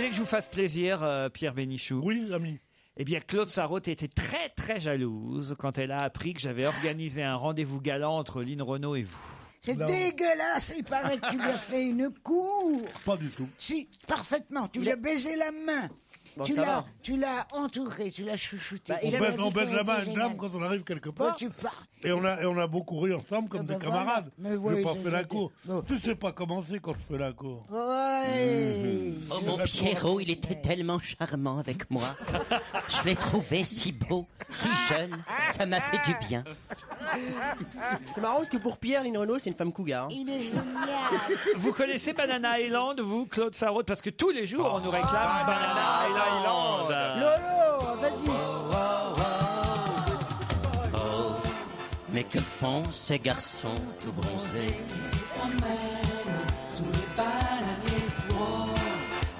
voulez que je vous fasse plaisir, Pierre Bénichou? Oui, ami. Eh bien, Claude Sarraute était très, très jalouse quand elle a appris que j'avais organisé un rendez-vous galant entre Lynn Renault et vous. C'est dégueulasse, il paraît que tu lui as fait une cour. Pas du tout. Si, parfaitement, tu lui as baisé la main. Bon, Tu l'as entouré, tu l'as chouchouté. On baise la main à une dame quand on arrive quelque part. Tu parles. Et on a beaucoup ri ensemble comme des camarades. Mais Je oui, n'ai pas j'ai- fait la cour. Non. Tu sais pas comment c'est quand je fais la cour. Ouais. Oh mon Pierrot, il était tellement charmant avec moi. Je l'ai trouvé si beau, si jeune. Ça m'a fait du bien. C'est marrant parce que pour Pierre, Lynn Renault, c'est une femme cougar. Il est génial. Vous connaissez Banana Island, vous, Claude Sarraute? Parce que tous les jours, on nous réclame Banana Island. Lolo, vas-y. Mais que font ces garçons tout bronzés?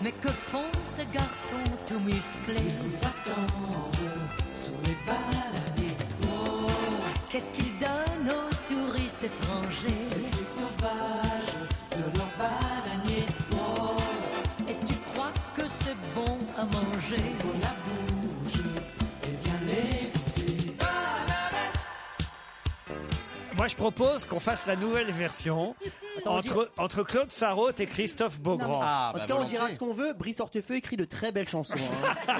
Mais que font ces garçons tout musclés? Ils vous attendent sous les bananiers. Qu'est-ce qu'ils donnent aux touristes étrangers? Les fruits sauvages de leurs bananiers. Et tu crois que c'est bon à manger? Faut la bouge et viens l'écouter. Bananas. Moi, je propose qu'on fasse la nouvelle version entre Claude Sarraute et Christophe Beaugrand. En tout cas, on dira ce qu'on veut. Brice Hortefeux écrit de très belles chansons. hein.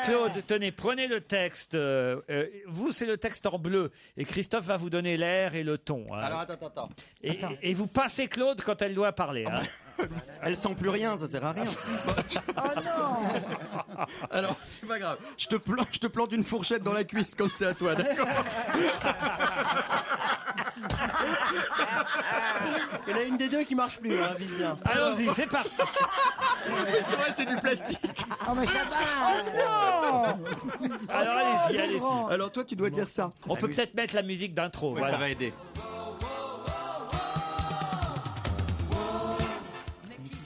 Claude, tenez, prenez le texte. Vous, c'est le texte en bleu. Et Christophe va vous donner l'air et le ton. hein. Alors attends. Et vous pincez Claude quand elle doit parler. hein. Elle sent plus rien, ça sert à rien. Oh non. Alors, c'est pas grave. Je te plante une fourchette dans la cuisse quand c'est à toi, d'accord? Il y en a une des deux qui marche plus, hein, vise bien. Allons-y, c'est parti. C'est vrai, c'est du plastique. Oh mais ça va. Alors allez-y, allez-y. Alors toi, tu dois dire ça. On peut peut-être mettre la musique d'intro. Oui, voilà. ça va aider.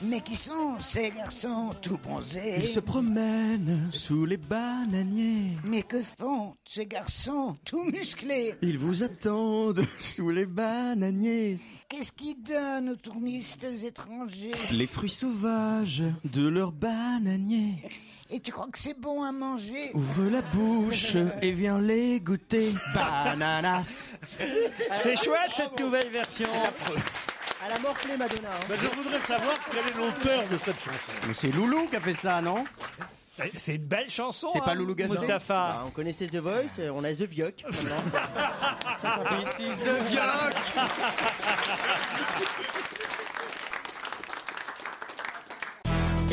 Mais qui sont ces garçons tout bronzés? Ils se promènent sous les bananiers. Mais que font ces garçons tout musclés? Ils vous attendent sous les bananiers. Qu'est-ce qu'ils donnent aux touristes étrangers? Les fruits sauvages de leurs bananiers. Et tu crois que c'est bon à manger? Ouvre la bouche et viens les goûter. Bananas. C'est chouette cette nouvelle version. Elle a morflé Madonna. hein. Ben, je voudrais savoir quel est l'auteur de cette chanson. Mais c'est Loulou qui a fait ça, non? C'est une belle chanson. C'est pas Loulou Gazan? Mustapha. Ah, on connaissait The Voice, on a The Vioc. maintenant. This is the Vioc.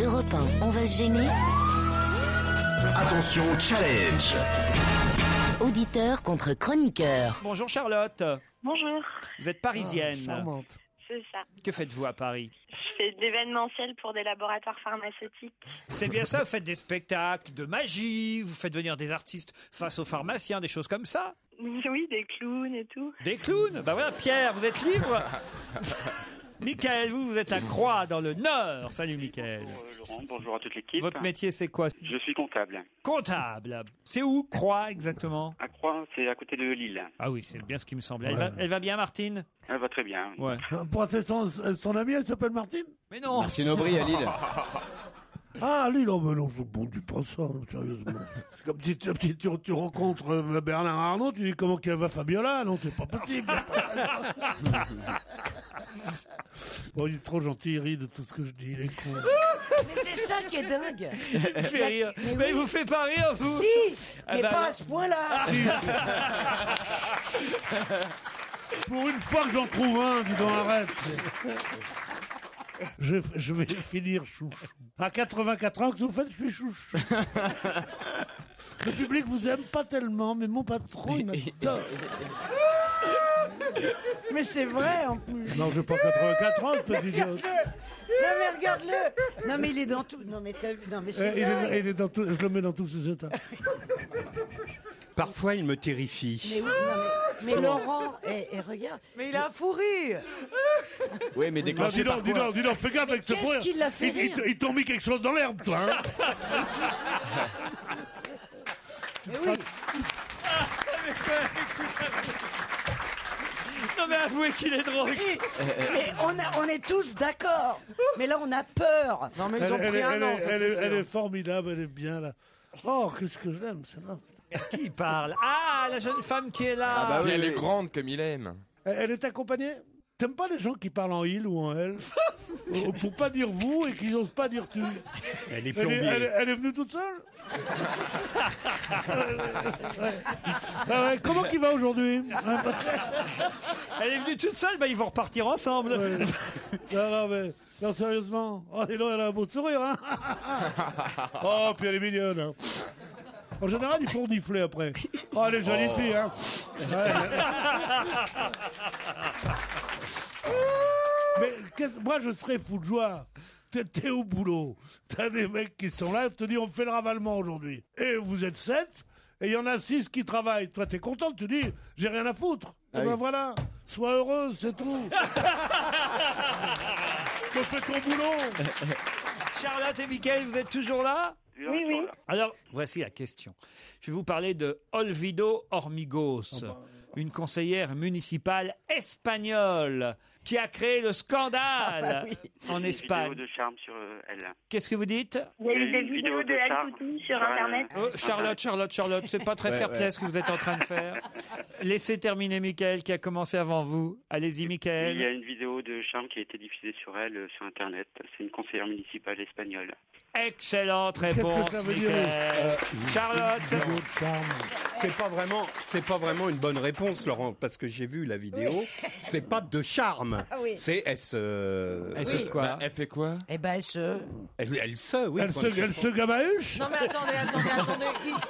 Europe 1, on va se gêner. Attention, challenge. Auditeur contre chroniqueur. Bonjour Charlotte. Bonjour, Vous êtes parisienne. Charmante. c'est ça. Que faites-vous à Paris? Je fais de l'événementiel pour des laboratoires pharmaceutiques. C'est bien ça, vous faites des spectacles de magie, vous faites venir des artistes face aux pharmaciens, des choses comme ça. Oui, des clowns et tout. Des clowns. Bah voilà, Pierre, vous êtes libre. Michael, vous êtes à Croix, dans le Nord. Salut Michael. Laurent, bonjour à toute l'équipe. Votre métier, c'est quoi? Je suis comptable. Comptable. C'est où, Croix, exactement? À Croix, c'est à côté de Lille. Ah oui, c'est bien ce qui me semblait. Elle va bien, Martine? Elle va très bien. Ouais. Pour son amie, elle s'appelle Martine? Mais non. Martine Aubry à Lille. Ah, Lille, oh, mais non, bon, dis pas ça, sérieusement. C'est comme si tu rencontres Bernard Arnault, tu dis comment qu'elle va Fabiola? Non, c'est pas possible. Bon, il est trop gentil, il rit de tout ce que je dis, il est con. Mais c'est ça qui est dingue. Il fait rire. Mais il vous fait pas rire, vous? Si, Ah mais bah, pas à ce point-là. Si. Pour une fois que j'en trouve un, dis donc, arrête. Je vais finir chouchou. À 84 ans, que vous faites, je suis chouchou. Le public vous aime pas tellement, mais mon patron, il m'adore. Mais c'est vrai en plus. Non, j'ai pas 84 ans, ce petit idiot. Non mais regarde-le. Non mais il est dans tout. Non mais c'est Il est dans tout, je le mets dans tous ses états. Parfois, il me terrifie. Mais oui, non, mais Laurent, et regarde. Mais il a un fou rire. Oui, mais déclenché Non, dis donc, fais gaffe avec ce point. Qu'est-ce qui l'a fait rire? Ils t'ont mis quelque chose dans l'herbe, toi, hein. Mais oui. Non mais avouer qu'il est drôle. Mais on est tous d'accord. Mais là, on a peur. Non, mais ils ont pris un an, ça, c'est Elle sûr. est formidable, elle est bien là. Oh, qu'est-ce que je l'aime, celle-là. Qui parle? Ah, la jeune femme qui est là. Puis elle est grande comme il aime. Elle est accompagnée. T'aimes pas les gens qui parlent en il ou en elle pour pas dire vous et qui n'osent pas dire tu. Elle est Elle est venue toute seule. Ah ouais, comment qu'il va aujourd'hui? Elle est venue toute seule, ils vont repartir ensemble. Ouais. Non, sérieusement. Oh, et non, elle a un beau sourire, hein. Oh, puis elle est mignonne, hein. En général, ils font nifler après. Oh, elle est jolie fille, hein. Ouais. Mais moi, je serais fou de joie. T'es au boulot. T'as des mecs qui sont là, te disent on fait le ravalement aujourd'hui. Et vous êtes 7, et il y en a 6 qui travaillent. Toi, t'es content, tu dis j'ai rien à foutre. Et ben voilà, sois heureuse, c'est tout. Tu fais ton boulot. Charlotte et Mickaël, vous êtes toujours là? Oui, oui. Alors, voici la question. Je vais vous parler de Olvido Hormigos, une conseillère municipale espagnole qui a créé le scandale en Espagne. Une vidéo de charme sur elle. Qu'est-ce que vous dites? Il y a eu des vidéos de charme Alcouti sur Internet. Oh, Charlotte, c'est pas très fair-play ce que vous êtes en train de faire. Laissez terminer Mickaël qui a commencé avant vous. Allez-y, Mickaël. Il y a une vidéo de charme qui a été diffusée sur elle sur Internet. C'est une conseillère municipale espagnole. Excellente réponse, Qu'est-ce que ça veut dire? Mickaël. Charlotte. C'est pas vraiment une bonne réponse, Laurent, parce que j'ai vu la vidéo. C'est pas de charme. Ah oui. C'est Elle se quoi? Elle fait quoi? Eh ben, elle se, oui. Elle se gabahuche. Non, mais attendez.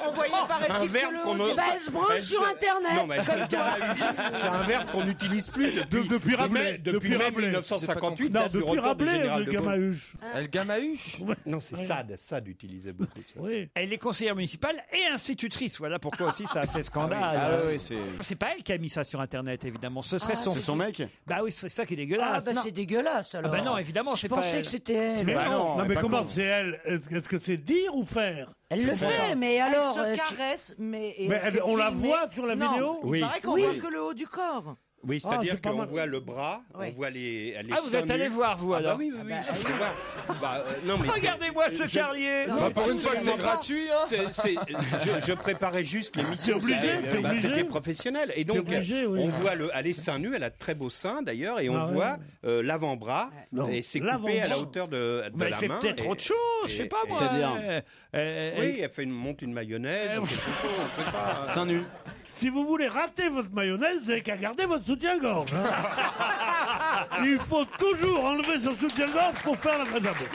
On voyait, Un paraît-il, verbe que qu'on le... eh ben, elle se branche sur Internet. Non, mais elle se gabahuche. C'est un verbe qu'on n'utilise plus Depuis Rabelais. depuis mai 1958. Non, date du depuis retour du Rabelais, général le de Gaulle. gabahuche. Elle gamahuche? Non, c'est Sade. Sade utilisait beaucoup ça. Oui. Elle est conseillère municipale et institutrice. Voilà pourquoi aussi ça a fait scandale. C'est pas elle qui a mis ça sur Internet, évidemment. Ce serait son mec. Bah oui, c'est ça qui est Ah, dégueulasse. bah, c'est dégueulasse, alors. Ah bah non, évidemment, Je c'est pas pensais elle. que c'était elle. Mais non, mais pas comment con. c'est elle? Est-ce que c'est dire ou faire? Elle le fait, mais alors... Elle se tu- caresse, mais... et Mais c'est on la filmé. voit sur la Non, vidéo? il Oui. paraît qu'on Oui. voit que le haut du corps. Oui, c'est-à-dire c'est pas qu'on mal. voit le bras, Ouais. on voit les Ah, vous êtes seins allé nus. voir, vous, Ah bah alors? oui, oui, oui. je vais voir. Non, mais Regardez-moi ce carlier. Pour une fois que c'est gratuit, hein. je préparais juste l'émission. C'est obligé, C'était- c'est obligé. C'était professionnel. Et donc, C'est obligé, oui. on voit elle est seins nus, elle a de très beaux seins d'ailleurs, et on Ah ouais. voit l'avant-bras, Non, et c'est coupé l'avant-bras. à la hauteur de Mais elle la fait main. peut-être et- autre chose, je sais pas et- moi. C'est-à-dire Elle- Oui, elle monte une mayonnaise, ou quelque chose, on ne sait pas. Seins nus. Si vous voulez rater votre mayonnaise, vous n'avez qu'à garder votre soutien-gorge. Hein. Il faut toujours enlever son soutien-gorge pour faire la vraie amour.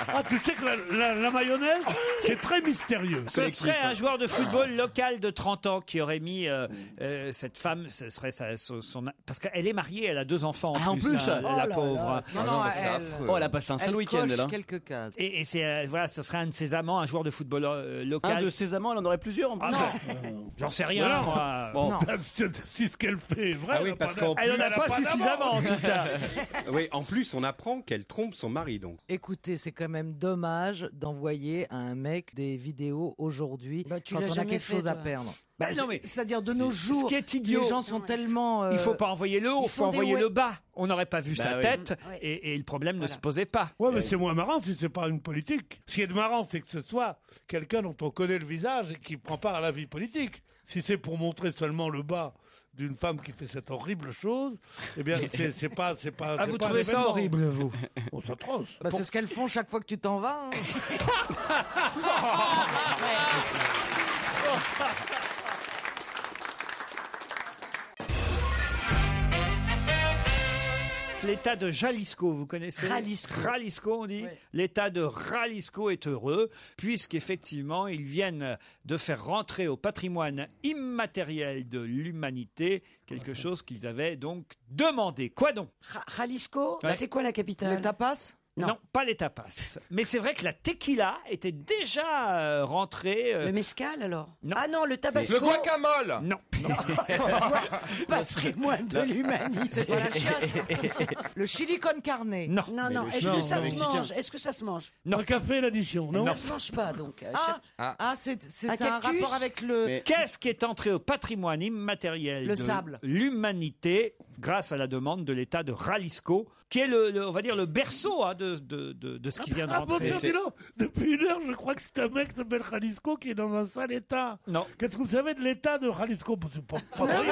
Ah, tu sais que la mayonnaise, c'est très mystérieux. Ce serait un joueur de football local de 30 ans qui aurait mis cette femme, ce serait son... Parce qu'elle est mariée, elle a 2 enfants en plus, hein, Oh la là pauvre. Non, non, c'est elle... affreux. Oh, elle a passé un sale Elle week-end, coche là. quelques cases. Et c'est voilà, ce serait un de ses amants, un joueur de football local. Un de ses amants, elle en aurait plusieurs en plus. Ah, j'en sais rien, Voilà. moi. Bon. Non. Si ce qu'elle fait est vrai, Ah oui, elle a parce pas qu'en Elle en a elle a pas pas suffisamment, en tout cas. Oui, en plus, on apprend qu'elle trompe son mari, donc. Écoutez, c'est quand même dommage d'envoyer à un mec des vidéos aujourd'hui Bah, tu quand l'as on a jamais quelque fait, chose à toi. perdre. Non, mais C'est-à-dire de nos jours, ce qui est idiot, les gens sont tellement... il faut pas envoyer le haut, il faut font des envoyer ouais. le bas. On n'aurait pas vu Bah sa oui. tête Ouais. et le problème ne se posait pas. Ouais, mais c'est moins marrant si c'est pas une politique. Ce qui est marrant, c'est que ce soit quelqu'un dont on connaît le visage et qui prend part à la vie politique. Si c'est pour montrer seulement le bas d'une femme qui fait cette horrible chose, eh bien, c'est pas. Ah, c'est vous pas un trouvez ça événement. horrible, vous? Oh, c'est atroce. Bah, c'est ce qu'elles font chaque fois que tu t'en vas. hein. L'État de Jalisco, vous connaissez? Jalisco, on dit. Ouais. L'État de Jalisco est heureux, puisqu'effectivement, ils viennent de faire rentrer au patrimoine immatériel de l'humanité quelque chose qu'ils avaient donc demandé. Quoi donc? Jalisco, Ouais. c'est quoi la capitale? Les tapas Non, pas les tapas. Mais c'est vrai que la tequila était déjà rentrée. Le mezcal alors? Non. Ah non, le tabasco. Le guacamole. Non. Patrimoine de l'humanité. C'est pas la chiasse. Le chili con carne. Non. Non. Est-ce que ça se mange? Est-ce que ça se mange? Un café, l'addition, non? Ça se mange pas donc. C'est Un un cactus rapport avec le. Qu'est-ce qui est entré au patrimoine immatériel Le de sable. l'humanité grâce à la demande de l'État de Jalisco, qui est on va dire le berceau de ce qui vient de Ah bon, rentrer. dis donc, depuis une heure, je crois que c'est un mec qui s'appelle Jalisco qui est dans un sale état. Non. Qu'est-ce que vous savez de l'état de Jalisco? C'est pas Non, vrai.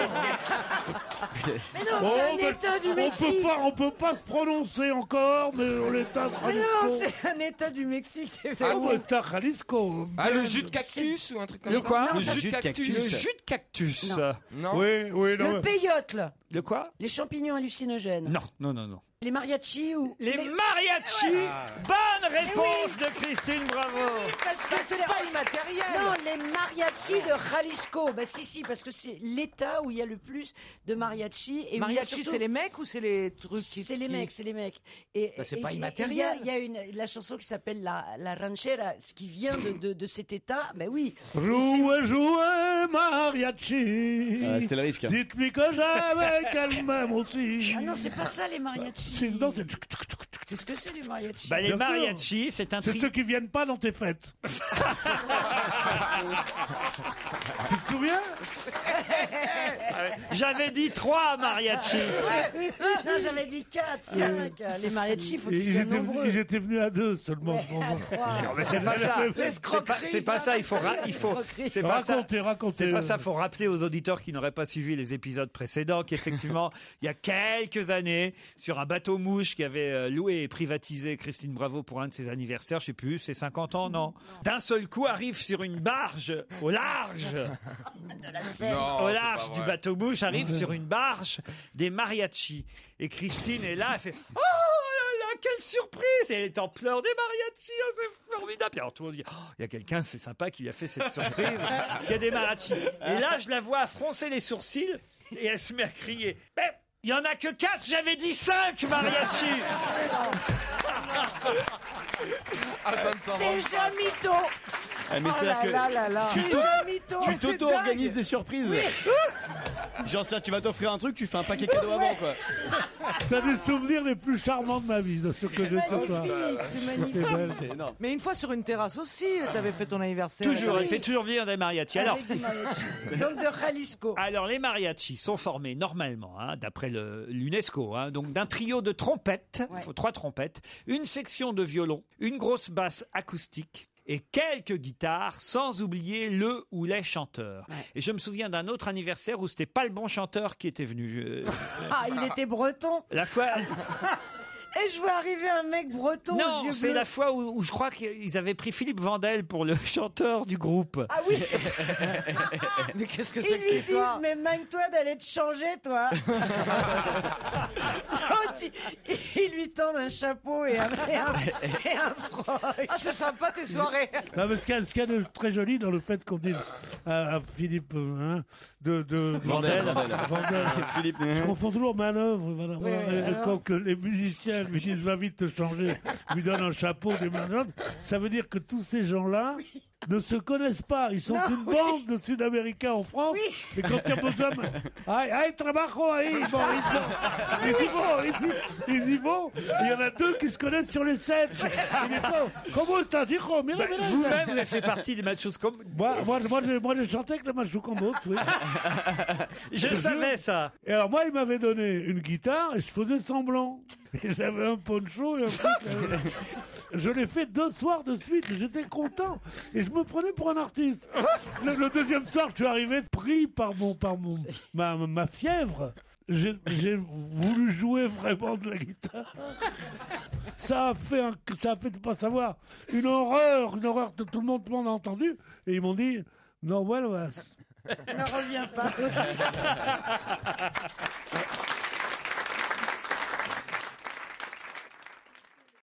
mais non, c'est un mais état du Mexique. on peut pas se prononcer encore, mais l'état de Mais Jalisco. non, c'est un état du Mexique. C'est l'état Jalisco. Ah, le jus de cactus ou un truc comme Le ça? quoi? Le Le jus de cactus. Le jus de cactus. Non. Oui, non. Le peyote, là. Le quoi? Les champignons hallucinogènes. Non. Les mariachis ou... Les mariachis. Bonne réponse de Christine Bravo. Parce que C'est pas immatériel. Non, les mariachis de Jalisco. Bah si, parce que c'est l'état où il y a le plus de mariachis. Et Mariachi, c'est les mecs ou c'est les trucs C'est les mecs. Et, c'est pas et immatériel. Il y a la chanson qui s'appelle la ranchera, ce qui vient de cet état. Ben oui. Jouez, mariachi. C'était le risque. Dites-lui que j'avais qu'elle m'aime aussi. Ah non, c'est pas ça les mariachis. Non, C'est ce que c'est les mariachis. Bah, les Bien sûr. mariachis, c'est un c'est tri. ceux qui viennent pas dans tes fêtes. Tu te souviens? J'avais dit 3 mariachis. Non, j'avais dit 4, 5. Les mariachis, faut qu'ils soient nombreux. Ils étaient venus à 2 seulement. Non, mais c'est pas ça. C'est pas ça. Il faut. C'est pas ça. Racontez. C'est pas ça. Faut rappeler aux auditeurs qui n'auraient pas suivi les épisodes précédents qu'effectivement, il y a quelques années, sur un bateau mouche qui avait loué et privatisé Christine Bravo pour un de ses anniversaires, je sais plus, c'est 50 ans, non. D'un seul coup arrive sur une barge au large. Non, Au c'est large pas du vrai. bateau mouche arrive sur une barge des mariachis. Et Christine est là, elle fait « Oh là là, quelle surprise !» Et elle est en pleurs, des mariachis, oh, c'est formidable. Et alors tout le monde dit « Oh, il y a quelqu'un, c'est sympa, qui lui a fait cette surprise. Il y a des mariachis. » Et là, je la vois froncer les sourcils et elle se met à crier « Mais il y en a que 4, j'avais dit 5 mariachis !» Ah, ça ne s'en va Déjà pas. mytho. Mais Oh c'est-à-dire là que là. tu Déjà mytho. tu C'est t'auto-organises dingue. des surprises. Genre ça, tu vas t'offrir un truc, tu fais un paquet cadeau avant quoi. C'est un des souvenirs les plus charmants de ma vie, de ce que j'ai ce soir. C'est magnifique. C'était belle. C'est énorme. Mais une fois sur une terrasse aussi, t'avais fait ton anniversaire. Toujours, elle fait toujours venir des mariachis. Alors, Avec des mariachis. Donc de Jalisco. Alors, les mariachis sont formés normalement, d'après l'UNESCO, donc d'un trio de trompettes, il faut 3 trompettes, une section de violon, une grosse basse acoustique et quelques guitares, sans oublier le ou les chanteurs. Ouais. Et je me souviens d'un autre anniversaire où c'était pas le bon chanteur qui était venu. Ah, il était breton. La fois... Et je vois arriver un mec breton aux Non, yeux c'est bleus. la fois où je crois qu'ils avaient pris Philippe Vandel pour le chanteur du groupe. Ah oui. Mais qu'est-ce que Ils c'est que lui cette disent, histoire? mais magne-toi d'aller te changer, toi. Ils lui tendent un chapeau et un froc. Ah, c'est sympa tes soirées. Non, mais ce qu'il y a de très joli dans le fait qu'on dise à Philippe de Vandel. Philippe. Je confonds toujours manœuvre. Voilà. Oui, alors Quand que les musiciens lui disent va vite te changer, lui donnent un chapeau, des manœuvres, ça veut dire que tous ces gens-là ne se connaissent pas. Ils sont une bande de Sud-Américains en France. Et quand il y a besoin, ay, trabajo ahí, bon, ils y vont. Il y en a 2 qui se connaissent sur les 7. Il est bon. Comment estás, hijo? Mira, mira. Vous-même, vous avez fait partie des machos comme... Moi, j'ai chanté avec les Machos Combos, oui. Je savais ça. Et alors moi, il m'avait donné une guitare et je faisais semblant. Et j'avais un poncho et un truc. Je l'ai fait 2 soirs de suite. J'étais content et je me prenais pour un artiste. Le deuxième soir, je suis arrivé pris par ma fièvre. J'ai voulu jouer vraiment de la guitare. Ça a fait de pas savoir une horreur. Tout le monde a entendu et ils m'ont dit no vuelvas. Ne reviens pas.